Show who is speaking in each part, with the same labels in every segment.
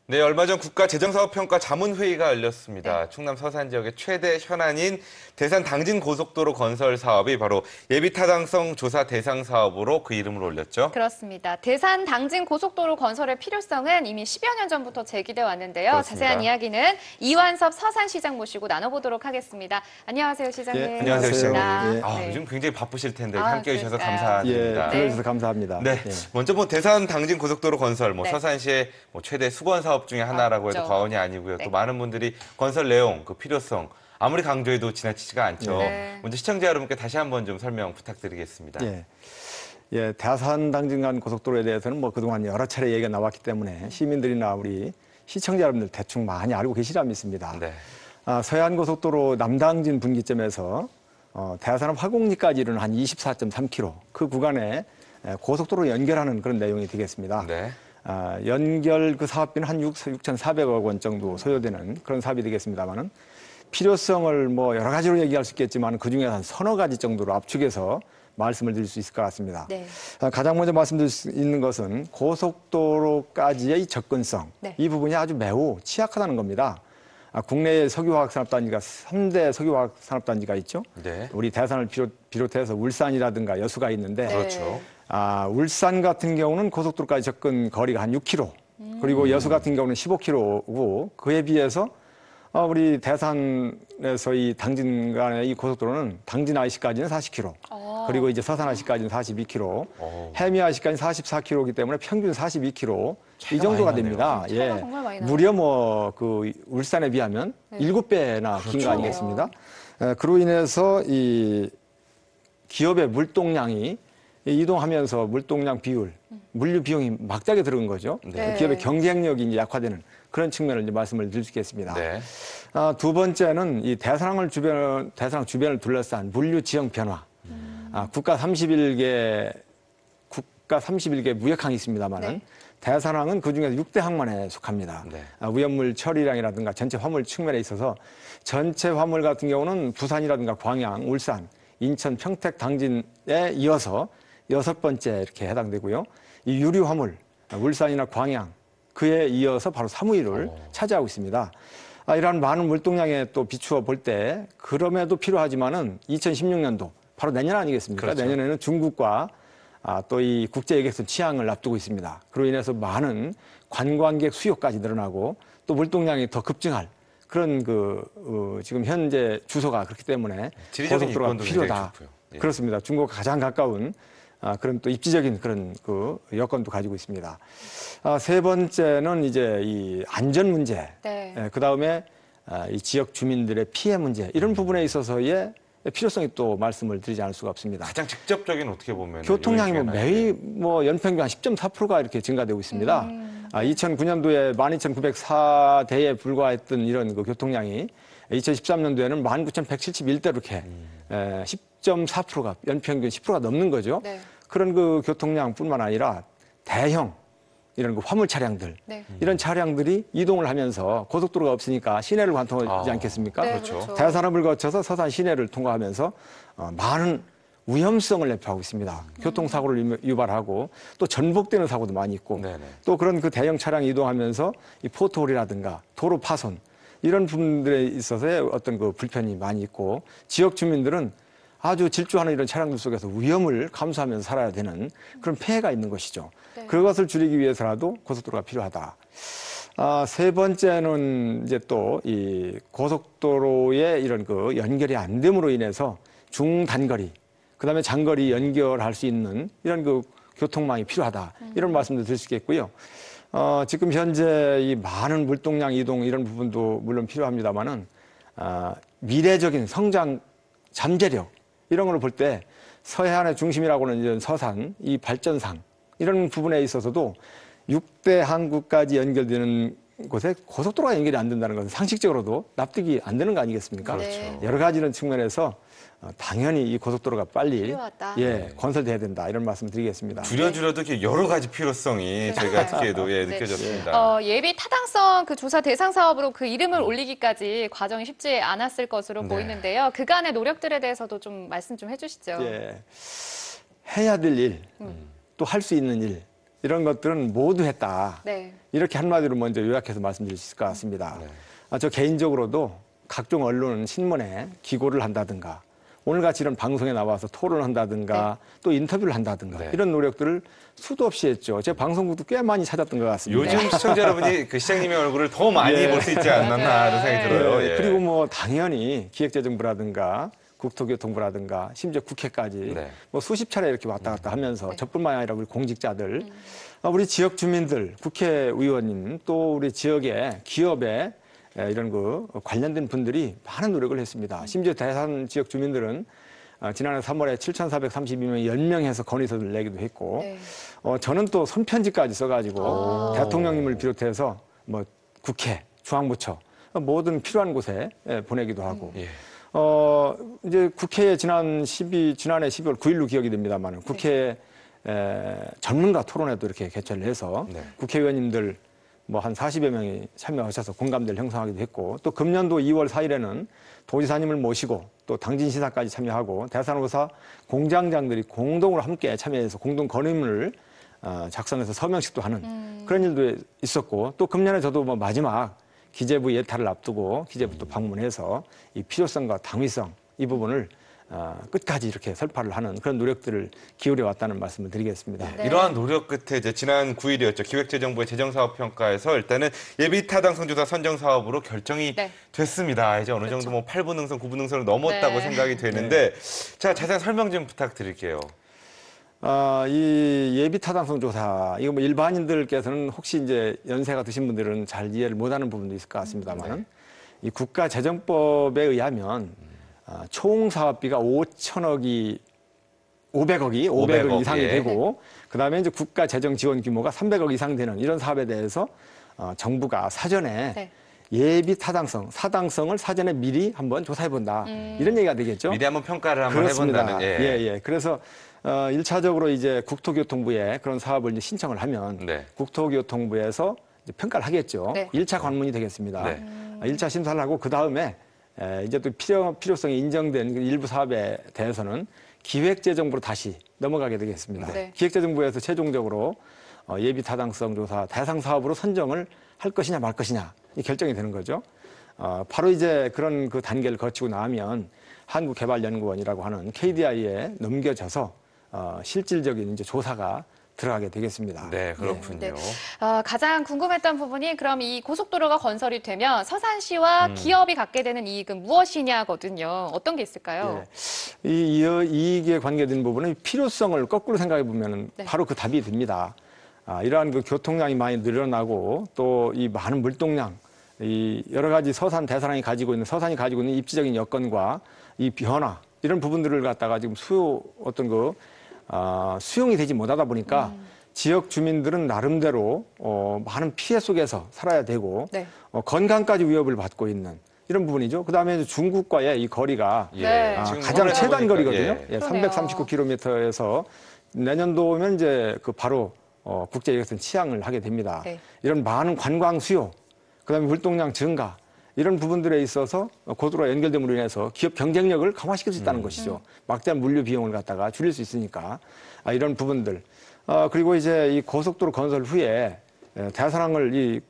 Speaker 1: 네, 얼마 전 국가재정사업평가 자문회의가 열렸습니다. 충남 서산 지역의 최대 현안인 대산 당진 고속도로 건설 사업이 바로 예비타당성 조사 대상 사업으로 그 이름을 올렸죠.
Speaker 2: 그렇습니다. 대산 당진 고속도로 건설의 필요성은 이미 10여 년 전부터 제기돼 왔는데요.
Speaker 1: 그렇습니다.
Speaker 2: 자세한 이야기는 이완섭 서산시장 모시고 나눠보도록 하겠습니다. 안녕하세요, 시장님.
Speaker 1: 예, 안녕하세요, 시장님.
Speaker 2: 네.
Speaker 1: 요즘 굉장히 바쁘실 텐데 함께 해주셔서
Speaker 2: 그러니까요.
Speaker 1: 감사드립니다.
Speaker 3: 불러주셔서 감사합니다.
Speaker 1: 네, 먼저 대산 당진 고속도로 건설,
Speaker 2: 네.
Speaker 1: 서산시의 최대 수건 사업 중에 하나라고 해도
Speaker 2: 맞죠.
Speaker 1: 과언이 아니고요.
Speaker 2: 네.
Speaker 1: 또 많은 분들이 건설 내용, 그 필요성 아무리 강조해도 지나치지가 않죠.
Speaker 2: 네.
Speaker 1: 먼저 시청자 여러분께 다시 한번 좀 설명 부탁드리겠습니다.
Speaker 3: 대산 당진 간 고속도로에 대해서는 그동안 여러 차례 얘기가 나왔기 때문에 시민들이나 우리 시청자 여러분들 대충 많이 알고 계시리라 믿습니다.
Speaker 1: 네.
Speaker 3: 서해안 고속도로 남당진 분기점에서 대산 화곡리까지 이르는 한 24.3km 그 구간에 고속도로 연결하는 그런 내용이 되겠습니다.
Speaker 1: 네.
Speaker 3: 연결 그 사업비는 한 6,400억 원 정도 소요되는 그런 사업이 되겠습니다만은 필요성을 여러 가지로 얘기할 수 있겠지만 그 중에 한 서너 가지 정도로 압축해서 말씀을 드릴 수 있을 것 같습니다.
Speaker 2: 네.
Speaker 3: 가장 먼저 말씀드릴 수 있는 것은 고속도로까지의 접근성.
Speaker 2: 네.
Speaker 3: 이 부분이 아주 매우 취약하다는 겁니다. 국내에 석유화학산업단지가 3대 석유화학산업단지가 있죠.
Speaker 1: 네.
Speaker 3: 우리 대산을 비롯해서 울산이라든가 여수가 있는데
Speaker 2: 네.
Speaker 1: 그렇죠.
Speaker 3: 울산 같은 경우는 고속도로까지 접근 거리가 한 6km, 그리고 여수 같은 경우는 15km고 그에 비해서 우리 대산에서 이 당진 간의 이 고속도로는 당진 IC까지는 40km, 그리고 이제 서산 IC까지는 42km, 해미 IC까지는 44km이기 때문에 평균 42km 이 정도가
Speaker 1: 많이
Speaker 3: 됩니다.
Speaker 2: 차이가 정말 많이 나요.
Speaker 3: 무려 그 울산에 비하면 7배나 긴 거 아니겠습니까? 그로 인해서 이 기업의 물동량이 이동하면서 물동량 비율, 물류 비용이 막대하게 들어간 거죠.
Speaker 1: 네.
Speaker 3: 그 기업의 경쟁력이 이제 약화되는 그런 측면을 이제 말씀을 드릴 수 있겠습니다.
Speaker 1: 네.
Speaker 3: 두 번째는 이 대산 주변을 둘러싼 물류 지형 변화. 국가 31개 무역항이 있습니다만은
Speaker 2: 네.
Speaker 3: 대산항은 그 중에서 6대 항만에 속합니다.
Speaker 1: 네.
Speaker 3: 위험물 처리량이라든가 전체 화물 측면에 있어서 전체 화물 같은 경우는 부산이라든가 광양, 울산, 인천, 평택, 당진에 이어서 6번째 이렇게 해당되고요. 이 유류 화물, 울산이나 광양, 그에 이어서 바로 3위를 차지하고 있습니다. 이러한 많은 물동량에 또 비추어 볼 때 그럼에도 필요하지만은 2016년도 바로 내년 아니겠습니까?
Speaker 1: 그렇죠.
Speaker 3: 내년에는 중국과 또 이 국제 여객선 취항을 앞두고 있습니다. 그로 인해서 많은 관광객 수요까지 늘어나고 또 물동량이 더 급증할 그런 지금 현재 주소가 그렇기 때문에
Speaker 1: 지리적인
Speaker 3: 고속도로가
Speaker 1: 이권도
Speaker 3: 필요다.
Speaker 1: 굉장히 좋고요. 예.
Speaker 3: 그렇습니다. 중국과 가장 가까운 그런 또 입지적인 그런 여건도 가지고 있습니다. 세 번째는 이제 이 안전 문제,
Speaker 2: 네.
Speaker 3: 그 다음에 이 지역 주민들의 피해 문제 이런 부분에 있어서의 필요성이 또 말씀을 드리지 않을 수가 없습니다.
Speaker 1: 가장 직접적인 어떻게 보면
Speaker 3: 교통량이 매일 연평균 한 10.4%가 이렇게 증가되고 있습니다. 2009년도에 12,904대에 불과했던 이런 교통량이 2013년도에는 19,171대로 이렇게 10.4%가 연평균 10%가 넘는 거죠.
Speaker 2: 네.
Speaker 3: 그런 교통량뿐만 아니라 대형 이런 화물 차량들
Speaker 2: 네.
Speaker 3: 이런 차량들이 이동을 하면서 고속도로가 없으니까 시내를 관통하지 않겠습니까?
Speaker 2: 네,
Speaker 1: 그렇죠.
Speaker 3: 대산읍을 거쳐서 서산 시내를 통과하면서 많은 위험성을 내포하고 있습니다. 교통사고를 유발하고 또 전복되는 사고도 많이 있고
Speaker 1: 네네.
Speaker 3: 또 그런 대형 차량이 이동하면서 이 포토홀이라든가 도로 파손 이런 부분들에 있어서의 어떤 불편이 많이 있고 지역 주민들은 아주 질주하는 이런 차량들 속에서 위험을 감수하면서 살아야 되는 그런 폐해가 있는 것이죠.
Speaker 2: 네.
Speaker 3: 그것을 줄이기 위해서라도 고속도로가 필요하다. 세 번째는 이제 또 이 고속도로의 이런 연결이 안 됨으로 인해서 중단거리, 그다음에 장거리 연결할 수 있는 이런 교통망이 필요하다. 이런 말씀도 드릴 수 있겠고요. 지금 현재 이 많은 물동량 이동 이런 부분도 물론 필요합니다만은 미래적인 성장 잠재력 이런 걸 볼 때 서해안의 중심이라고는 이제 서산 이 발전상 이런 부분에 있어서도 6대 항구까지 연결되는 곳에 고속도로가 연결이 안 된다는 것은 상식적으로도 납득이 안 되는 거 아니겠습니까?
Speaker 2: 그렇죠.
Speaker 3: 여러 가지 이런 측면에서 당연히 이 고속도로가 빨리
Speaker 2: 필요하다.
Speaker 3: 건설돼야 된다 이런 말씀 드리겠습니다.
Speaker 1: 줄여도 이렇게 여러 가지 필요성이 저희가 듣기에도
Speaker 2: 네.
Speaker 1: 느껴졌습니다.
Speaker 2: 예비 타당성 조사 대상 사업으로 그 이름을 올리기까지 과정이 쉽지 않았을 것으로
Speaker 1: 네.
Speaker 2: 보이는데요. 그간의 노력들에 대해서도 좀 말씀 좀 해주시죠.
Speaker 3: 해야 될 일, 또 할 수 있는 일 이런 것들은 모두 했다.
Speaker 2: 네.
Speaker 3: 이렇게 한마디로 먼저 요약해서 말씀드릴 수 있을 것 같습니다. 저 개인적으로도 각종 언론, 신문에 기고를 한다든가 오늘같이 이런 방송에 나와서 토론한다든가 또 인터뷰를 한다든가
Speaker 1: 네.
Speaker 3: 이런 노력들을 수도 없이 했죠. 제 방송국도 꽤 많이 찾았던 것 같습니다.
Speaker 1: 요즘 시청자 여러분이 그 시장님의 얼굴을 더 많이
Speaker 3: 예.
Speaker 1: 볼 수 있지 않나 이런 생각이 들어요.
Speaker 3: 예,
Speaker 1: 예.
Speaker 3: 그리고 뭐 당연히 기획재정부라든가 국토교통부라든가 심지어 국회까지
Speaker 1: 네.
Speaker 3: 뭐 수십 차례 이렇게 왔다 갔다 하면서 저뿐만 아니라 우리 공직자들, 우리 지역 주민들, 국회의원님 또 우리 지역의 기업에 이런 그 관련된 분들이 많은 노력을 했습니다. 심지어 대산 지역 주민들은 지난해 3월에 7,432명이 연명해서 건의서를 내기도 했고,
Speaker 2: 네.
Speaker 3: 저는 또 손편지까지 써가지고 대통령님을 비롯해서 뭐 국회, 중앙부처 모든 필요한 곳에 보내기도 하고,
Speaker 1: 예.
Speaker 3: 이제 국회에 지난해 12월 9일로 기억이 됩니다만 국회 전문가 토론회도 이렇게 개최를 해서
Speaker 1: 네.
Speaker 3: 국회의원님들 뭐 한 40여 명이 참여하셔서 공감대를 형성하기도 했고 또 금년도 2월 4일에는 도지사님을 모시고 또 당진 시사까지 참여하고 대산호사 공장장들이 공동으로 함께 참여해서 공동 건의문을 작성해서 서명식도 하는 그런 일도 있었고 또 금년에 저도 뭐 마지막 기재부 예탈을 앞두고 기재부 또 방문해서 이 필요성과 당위성 이 부분을 끝까지 이렇게 설파를 하는 그런 노력들을 기울여 왔다는 말씀을 드리겠습니다.
Speaker 2: 네.
Speaker 1: 이러한 노력 끝에 이제 지난 9일이었죠. 기획재정부의 재정사업평가에서 일단은 예비타당성조사 선정사업으로 결정이
Speaker 2: 네.
Speaker 1: 됐습니다. 이제 어느 정도 뭐 8분 응선, 9분 응선을 넘었다고
Speaker 2: 네.
Speaker 1: 생각이 되는데 자, 자세한 설명 좀 부탁드릴게요.
Speaker 3: 이 예비 타당성 조사, 이거 뭐 일반인들께서는 혹시 이제 연세가 드신 분들은 잘 이해를 못하는 부분도 있을 것 같습니다만은 이 국가재정법에 의하면 총 사업비가 500억이 이상이
Speaker 1: 예.
Speaker 3: 되고 그다음에 이제 국가 재정 지원 규모가 300억 이상 되는 이런 사업에 대해서 정부가 사전에
Speaker 2: 네.
Speaker 3: 예비 사당성을 사전에 미리 한번 조사해 본다. 이런 얘기가 되겠죠.
Speaker 1: 미리 한번 평가를 한번
Speaker 3: 그렇습니다.
Speaker 1: 해본다는.
Speaker 3: 예. 그래서 1차적으로 이제 국토교통부에 그런 사업을 이제 신청을 하면
Speaker 1: 네.
Speaker 3: 국토교통부에서 이제 평가를 하겠죠.
Speaker 2: 네.
Speaker 3: 1차 관문이 되겠습니다.
Speaker 1: 네.
Speaker 3: 1차 심사를 하고 그 다음에 이제 또 필요성이 인정된 그 일부 사업에 대해서는 기획재정부로 다시 넘어가게 되겠습니다.
Speaker 2: 네.
Speaker 3: 기획재정부에서 최종적으로 예비 타당성 조사 대상 사업으로 선정을 할 것이냐 말 것이냐 이 결정이 되는 거죠. 바로 이제 그런 그 단계를 거치고 나면 한국개발연구원이라고 하는 KDI에 넘겨져서 실질적인 이제 조사가 들어가게 되겠습니다.
Speaker 1: 네, 그렇군요.
Speaker 2: 네. 가장 궁금했던 부분이 그럼 이 고속도로가 건설이 되면 서산시와 기업이 갖게 되는 이익은 무엇이냐거든요. 어떤 게 있을까요?
Speaker 3: 이 이익에 관계된 부분은 필요성을 거꾸로 생각해 보면
Speaker 2: 네.
Speaker 3: 바로 그 답이 됩니다. 이러한 그 교통량이 많이 늘어나고 또 이 많은 물동량, 이 여러 가지 서산이 가지고 있는 입지적인 여건과 이 변화 이런 부분들을 갖다가 지금 수용이 되지 못하다 보니까 지역 주민들은 나름대로 많은 피해 속에서 살아야 되고
Speaker 2: 네.
Speaker 3: 건강까지 위협을 받고 있는 이런 부분이죠. 그다음에 중국과의 이 거리가
Speaker 2: 네.
Speaker 1: 지금
Speaker 3: 가장
Speaker 1: 화면에
Speaker 3: 최단
Speaker 1: 보니까,
Speaker 3: 거리거든요.
Speaker 1: 예.
Speaker 3: 339km에서 내년도면 이제 그 바로 국제여객선 취항을 하게 됩니다.
Speaker 2: 네.
Speaker 3: 이런 많은 관광 수요, 그다음에 물동량 증가 이런 부분들에 있어서 고도로가 연결됨으로 인해서 기업 경쟁력을 강화시킬 수 있다는 것이죠. 막대한 물류 비용을 갖다가 줄일 수 있으니까 이런 부분들. 그리고 이제 이 고속도로 건설 후에 대사랑을 이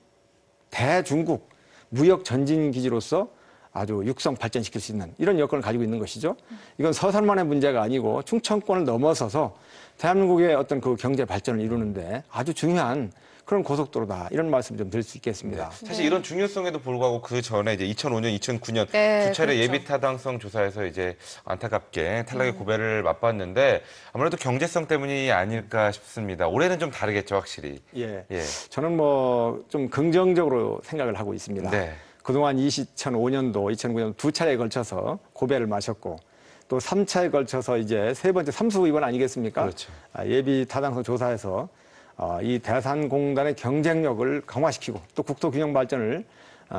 Speaker 3: 대중국 무역 전진 기지로서 아주 육성 발전시킬 수 있는 이런 여건을 가지고 있는 것이죠. 이건 서산만의 문제가 아니고 충청권을 넘어서서 대한민국의 어떤 그 경제 발전을 이루는데 아주 중요한 그런 고속도로다 이런 말씀 좀 드릴 수 있겠습니다.
Speaker 1: 사실 이런 중요성에도 불구하고 그 전에 이제 2005년, 2009년
Speaker 2: 네,
Speaker 1: 두 차례
Speaker 2: 그렇죠.
Speaker 1: 예비 타당성 조사에서 이제 안타깝게 탈락의 고배를 맛봤는데 아무래도 경제성 때문이 아닐까 싶습니다. 올해는 좀 다르겠죠, 확실히.
Speaker 3: 예.
Speaker 1: 예.
Speaker 3: 저는 뭐 좀 긍정적으로 생각을 하고 있습니다.
Speaker 1: 네.
Speaker 3: 그동안 2005년도, 2009년 두 차례에 걸쳐서 고배를 마셨고 또 3차에 걸쳐서 이제 세 번째 삼수 이번 아니겠습니까?
Speaker 1: 그렇죠.
Speaker 3: 예비 타당성 조사에서 이 대산공단의 경쟁력을 강화시키고 또 국토균형 발전을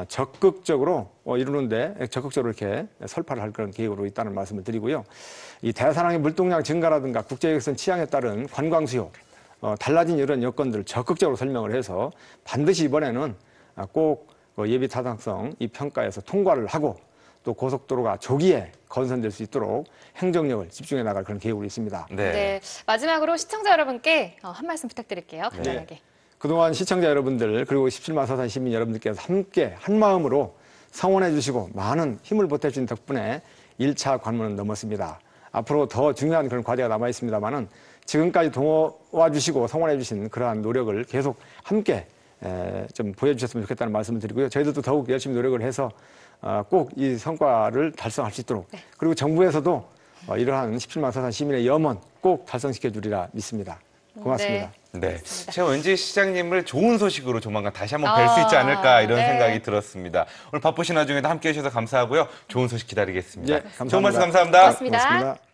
Speaker 3: 적극적으로 이루는데 적극적으로 이렇게 설파를 할 그런 계획으로 있다는 말씀을 드리고요. 이 대산항의 물동량 증가라든가 국제여객선 취항에 따른 관광 수요, 달라진 이런 여건들을 적극적으로 설명을 해서 반드시 이번에는 꼭 예비 타당성 이 평가에서 통과를 하고 또 고속도로가 조기에 건선될 수 있도록 행정력을 집중해 나갈 그런 계획으로 있습니다.
Speaker 1: 네.
Speaker 2: 네. 마지막으로 시청자 여러분께 한 말씀 부탁드릴게요. 간단하게.
Speaker 3: 그동안 시청자 여러분들 그리고 17만 서산 시민 여러분들께서 함께 한 마음으로 성원해 주시고 많은 힘을 보태주신 덕분에 1차 관문은 넘었습니다. 앞으로 더 중요한 그런 과제가 남아 있습니다만은 지금까지 도와주시고 성원해 주신 그러한 노력을 계속 함께 좀 보여주셨으면 좋겠다는 말씀을 드리고요. 저희들도 더욱 열심히 노력을 해서 꼭 이 성과를 달성할 수 있도록 그리고 정부에서도 이러한 17만 서산 시민의 염원 꼭 달성시켜 주리라 믿습니다. 고맙습니다.
Speaker 1: 네. 제가 왠지 시장님을 좋은 소식으로 조만간 다시 한번 뵐 수 있지 않을까 이런
Speaker 2: 네.
Speaker 1: 생각이 들었습니다. 오늘 바쁘신 와중에도 함께 해주셔서 감사하고요. 좋은 소식 기다리겠습니다.
Speaker 3: 예, 감사합니다.
Speaker 1: 좋은 말씀 감사합니다.
Speaker 2: 고맙습니다.
Speaker 3: 고맙습니다.